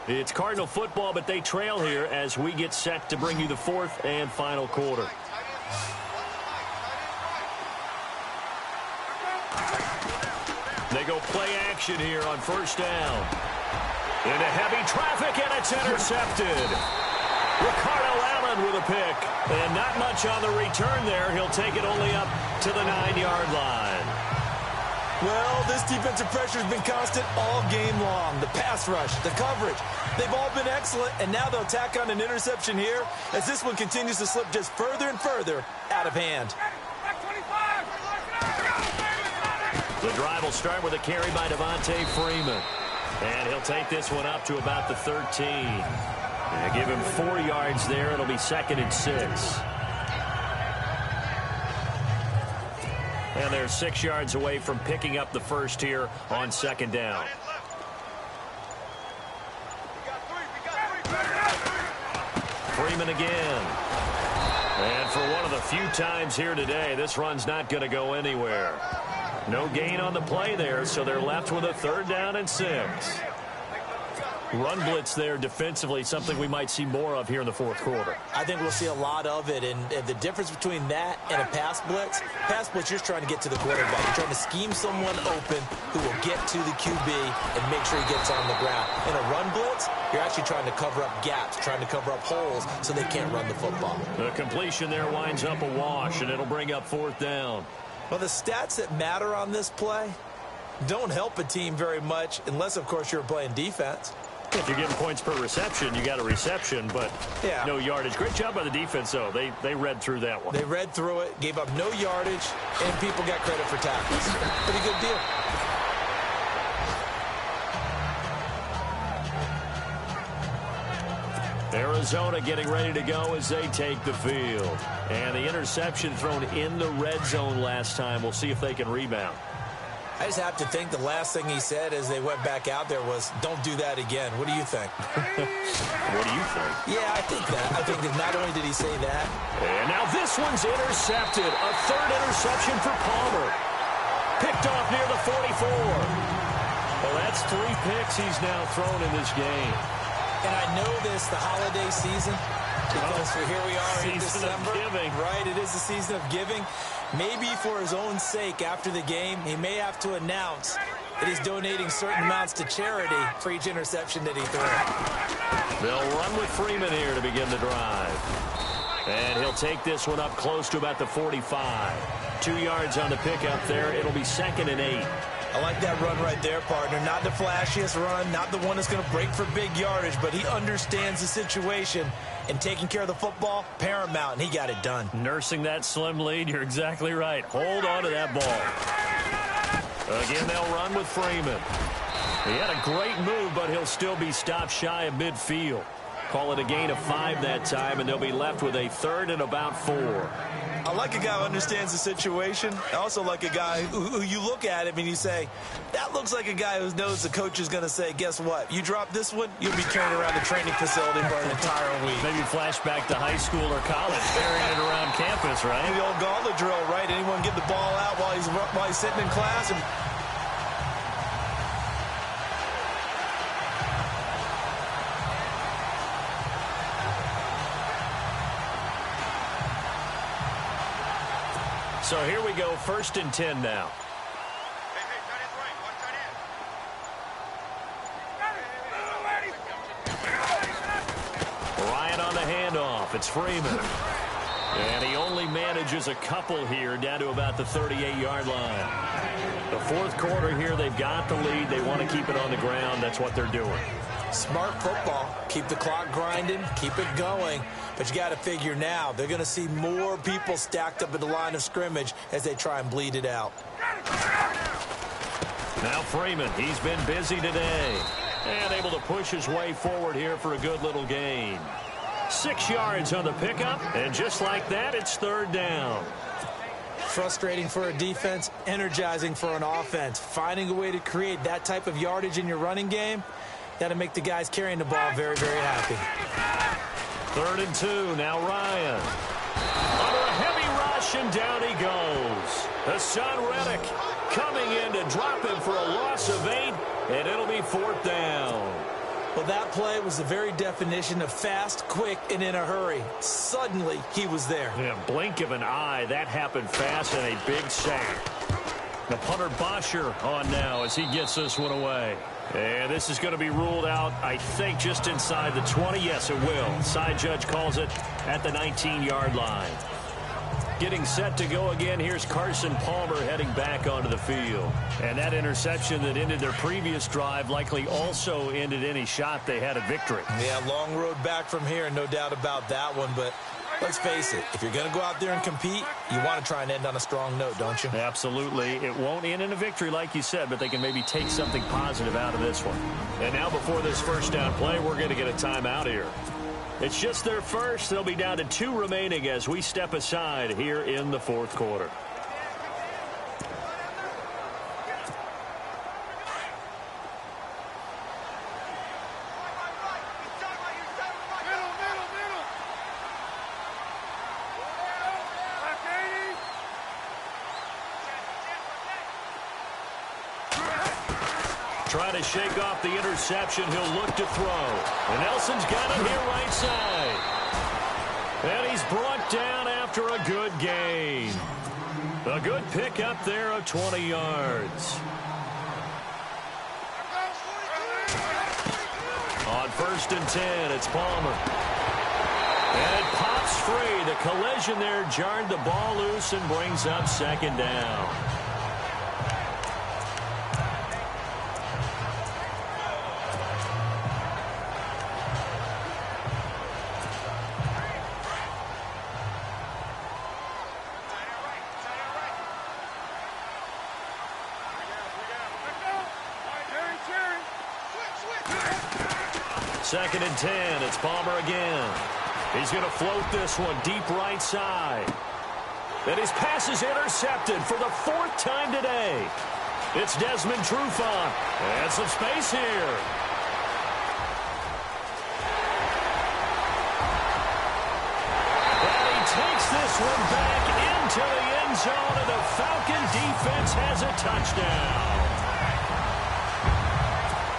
B: It's Cardinal football, but they trail here as we get set to bring you the fourth and final quarter. They go play action here on first down. Into heavy traffic, and it's intercepted. Ricardo Allen with a pick. And not much on the return there. He'll take it only up to the 9-yard line.
C: Well, this defensive pressure has been constant all game long. The pass rush, the coverage, they've all been excellent. And now they'll tack on an interception here as this one continues to slip just further and further out of hand.
B: The drive will start with a carry by Devontae Freeman. And he'll take this one up to about the 13. And give him 4 yards there. It'll be 2nd and 6. And they're 6 yards away from picking up the first here on second down. Freeman again. And for one of the few times here today, this run's not going to go anywhere. No gain on the play there, so they're left with a 3rd down and 6. Run blitz there defensively, something we might see more of here in the fourth quarter.
C: I think we'll see a lot of it, and the difference between that and a pass blitz, you're just trying to get to the quarterback. You're trying to scheme someone open who will get to the QB and make sure he gets on the ground. In a run blitz, you're actually trying to cover up gaps, trying to cover up holes so they can't run the football.
B: The completion there winds up a wash, and it'll bring up 4th down.
C: Well, the stats that matter on this play don't help a team very much unless, of course, you're playing defense.
B: If you're getting points per reception, you got a reception, but no yardage. Great job by the defense, though. They read through that one.
C: They read through it, gave up no yardage, and people got credit for tackles. Pretty good deal.
B: Arizona getting ready to go as they take the field. And the interception thrown in the red zone last time. We'll see if they can rebound.
C: I just have to think the last thing he said as they went back out there was, don't do that again. What do you think?
B: What do you think?
C: Yeah, I think that. I think that not only did he say that.
B: And now this one's intercepted. A third interception for Palmer. Picked off near the 44. Well, that's 3 picks he's now thrown in this game.
C: And I know this, the holiday season, because here we are in December. Right, it is the season of giving. Maybe for his own sake, after the game, he may have to announce that he's donating certain amounts to charity for each interception that he throws.
B: They'll run with Freeman here to begin the drive. And he'll take this one up close to about the 45. 2 yards on the pickup there. It'll be 2nd and 8.
C: I like that run right there, partner. Not the flashiest run, not the one that's going to break for big yardage, but he understands the situation, and taking care of the football, paramount, and he got it done.
B: Nursing that slim lead, you're exactly right. Hold on to that ball. Again, they'll run with Freeman. He had a great move, but he'll still be stopped shy of midfield. Call it a gain of 5 that time, and they'll be left with a 3rd and about 4.
C: I like a guy who understands the situation. I also like a guy who you look at him and you say, that looks like a guy who knows the coach is going to say, guess what? You drop this one, you'll be carrying around the training facility for an entire week.
B: Maybe flashback to high school or college, carrying it around campus, right?
C: The old gauntlet drill, right? Anyone get the ball out while he's sitting in class? And
B: so here we go, 1st and 10 now. Ryan on the handoff. It's Freeman. And he only manages a couple here down to about the 38-yard line. The 4th quarter here, they've got the lead. They want to keep it on the ground. That's what they're doing.
C: Smart football. Keep the clock grinding. Keep it going. But you got to figure now, they're going to see more people stacked up at the line of scrimmage as they try and bleed it out.
B: Now Freeman, he's been busy today. And able to push his way forward here for a good little gain. 6 yards on the pickup. And just like that, it's 3rd down.
C: Frustrating for a defense, energizing for an offense. Finding a way to create that type of yardage in your running game, that'll make the guys carrying the ball very, very happy.
B: 3rd and 2, now Ryan. Under a heavy rush, and down he goes. Hassan Reddick coming in to drop him for a loss of 8, and it'll be 4th down.
C: Well, that play was the very definition of fast, quick, and in a hurry. Suddenly, he was there.
B: Yeah, blink of an eye. That happened fast, and a big sack. The punter Bosher on now as he gets this one away. And this is going to be ruled out, I think, just inside the 20. Yes, it will. Side judge calls it at the 19-yard line. Getting set to go again. Here's Carson Palmer heading back onto the field. And that interception that ended their previous drive likely also ended any shot they had at victory.
C: Yeah, long road back from here, no doubt about that one. But let's face it, if you're going to go out there and compete, you want to try and end on a strong note, don't you?
B: Absolutely. It won't end in a victory like you said, but they can maybe take something positive out of this one. And now before this 1st down play, we're going to get a timeout here. It's just their first. They'll be down to 2 remaining as we step aside here in the 4th quarter. Trying to shake off the interception. He'll look to throw. And Nelson's got him here right side. And he's brought down after a good gain. A good pick up there of 20 yards. On 1st and 10, it's Palmer. And it pops free. The collision there jarred the ball loose and brings up 2nd down. 2nd and 10. It's Palmer again. He's going to float this one deep right side. And his pass is intercepted for the 4th time today. It's Desmond Trufant. And some space here. And he takes this one back into the end zone, and the Falcon defense has a touchdown.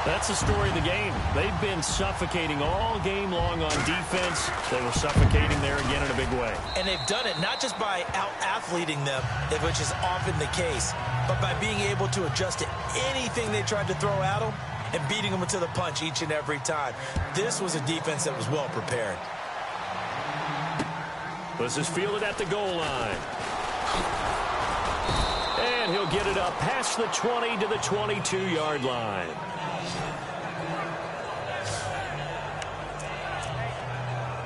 B: That's the story of the game. They've been suffocating all game long on defense. They were suffocating there again in a big way.
C: And they've done it not just by out-athleting them, which is often the case, but by being able to adjust to anything they tried to throw at them and beating them to the punch each and every time. This was a defense that was well prepared.
B: This is fielded at the goal line. And he'll get it up past the 20 to the 22-yard line.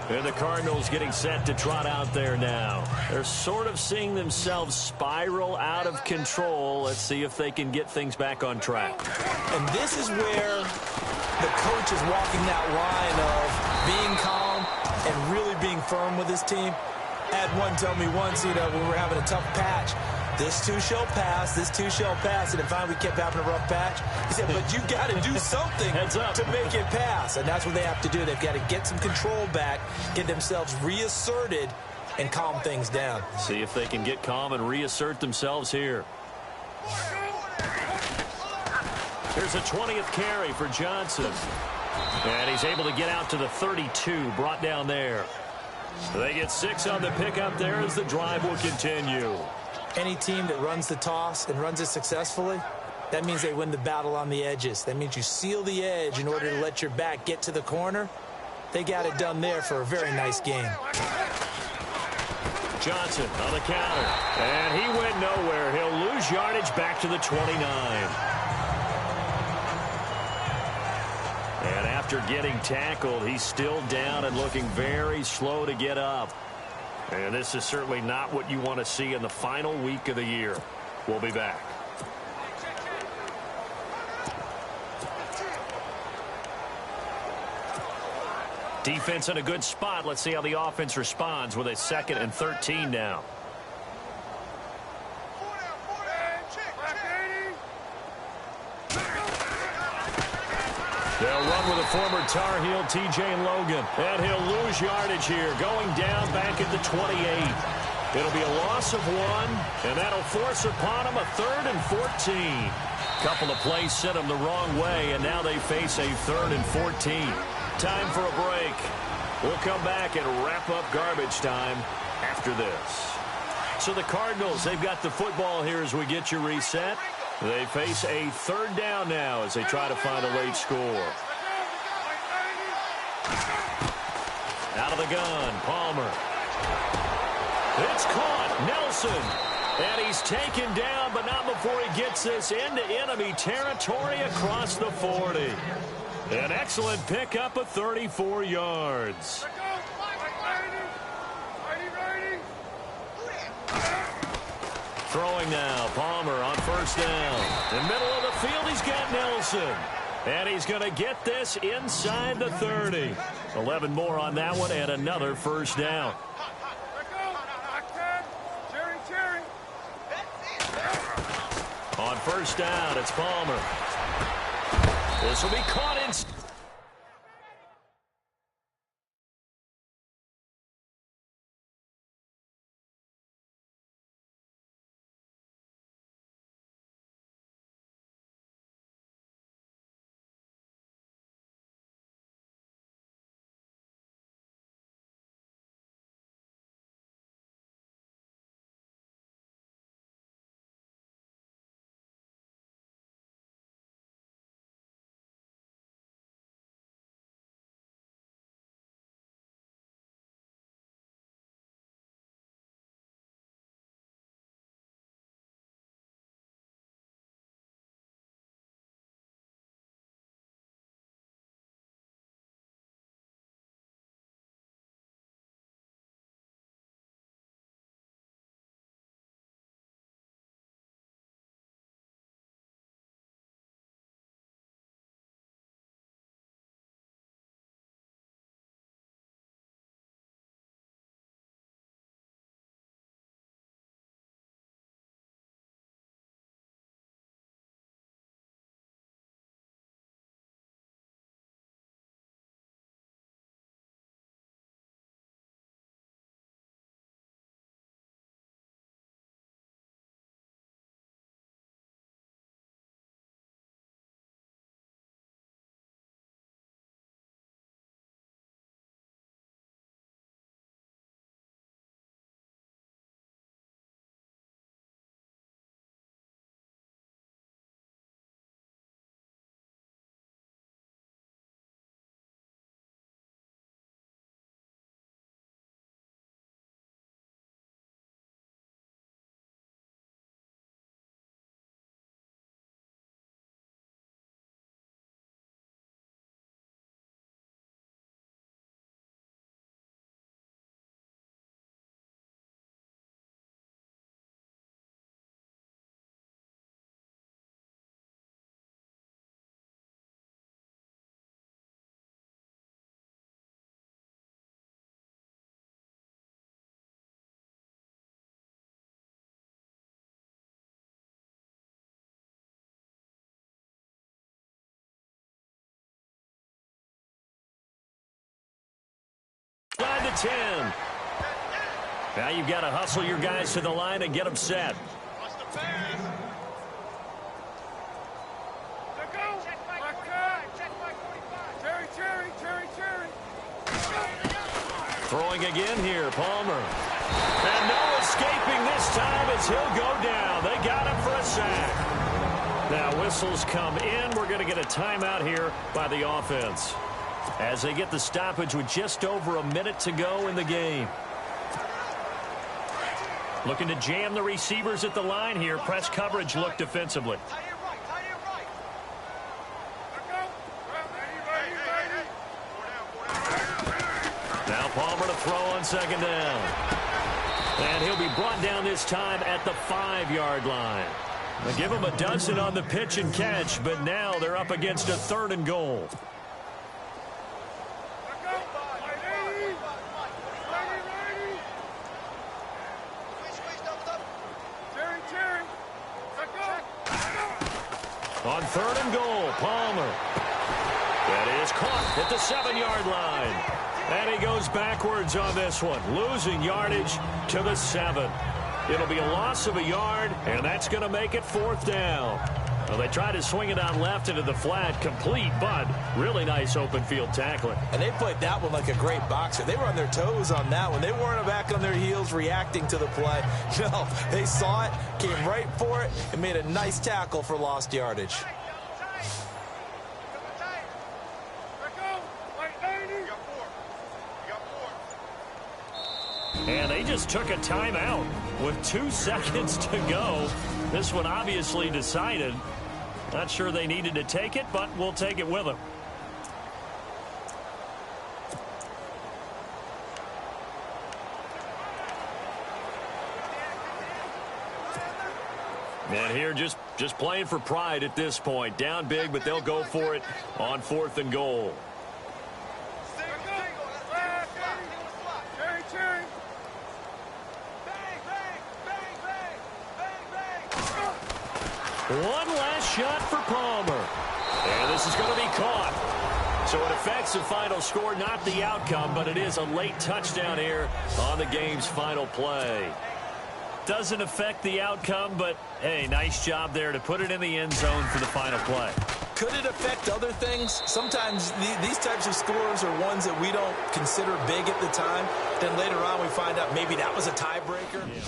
B: And the Cardinals getting set to trot out there now. They're sort of seeing themselves spiral out of control. Let's see if they can get things back on track.
C: And this is where the coach is walking that line of being calm and really being firm with his team. I had one tell me once, when we were having a tough patch, this too shall pass, this too shall pass. And then finally we kept having a rough patch. He said, but you got to do something to make it pass. And that's what they have to do. They've got to get some control back, get themselves reasserted, and calm things down.
B: See if they can get calm and reassert themselves here. Here's a 20th carry for Johnson. And he's able to get out to the 32, brought down there. They get 6 on the pickup there as the drive will continue.
C: Any team that runs the toss and runs it successfully, that means they win the battle on the edges. That means you seal the edge in order to let your back get to the corner. They got it done there for a very nice game.
B: Johnson on the counter. And he went nowhere. He'll lose yardage back to the 29. And after getting tackled, he's still down and looking very slow to get up. And this is certainly not what you want to see in the final week of the year. We'll be back. Defense in a good spot. Let's see how the offense responds with a 2nd and 13 now. They'll run with a former Tar Heel, TJ Logan. And he'll lose yardage here, going down back at the 28. It'll be a loss of 1, and that'll force upon him a 3rd and 14. Couple of plays sent them the wrong way, and now they face a 3rd and 14. Time for a break. We'll come back and wrap up garbage time after this. So the Cardinals, they've got the football here as we get you reset. They face a 3rd down now as they try to find a late score. Out of the gun, Palmer. It's caught, Nelson. And he's taken down, but not before he gets this into enemy territory across the 40. An excellent pickup of 34 yards. Throwing now, Palmer on 1st down. In the middle of the field, he's got Nelson. And he's going to get this inside the 30. 11 more on that one and another 1st down. On 1st down, it's Palmer. This will be caught in... and 10. Now you've got to hustle your guys to the line and get them set. Throwing again here, Palmer. And no escaping this time as he'll go down. They got him for a sack. Now whistles come in. We're going to get a timeout here by the offense as they get the stoppage with just over a minute to go in the game. Looking to jam the receivers at the line here. Press coverage look defensively. Now Palmer to throw on second down. And he'll be brought down this time at the 5-yard line. They give him a dozen on the pitch and catch, but now they're up against a 3rd and goal. On 3rd and goal, Palmer. That is caught at the 7-yard line. And he goes backwards on this one, losing yardage to the 7. It'll be a loss of a yard, and that's going to make it 4th down. Well, they try to swing it out left into the flat, complete, but really nice open field tackling.
C: And they played that one like a great boxer. They were on their toes on that one. They weren't back on their heels reacting to the play. No, they saw it, came right for it, and made a nice tackle for lost yardage.
B: And they just took a timeout with 2 seconds to go. This one obviously decided. Not sure they needed to take it, but we'll take it with them. And here just playing for pride at this point. Down big, but they'll go for it on 4th and goal. One last shot for Palmer. And this is going to be caught. So it affects the final score, not the outcome, but it is a late touchdown here on the game's final play. Doesn't affect the outcome, but, hey, nice job there to put it in the end zone for the final play.
C: Could it affect other things? Sometimes these types of scores are ones that we don't consider big at the time. Then later on we find out maybe that was a tiebreaker. Yeah.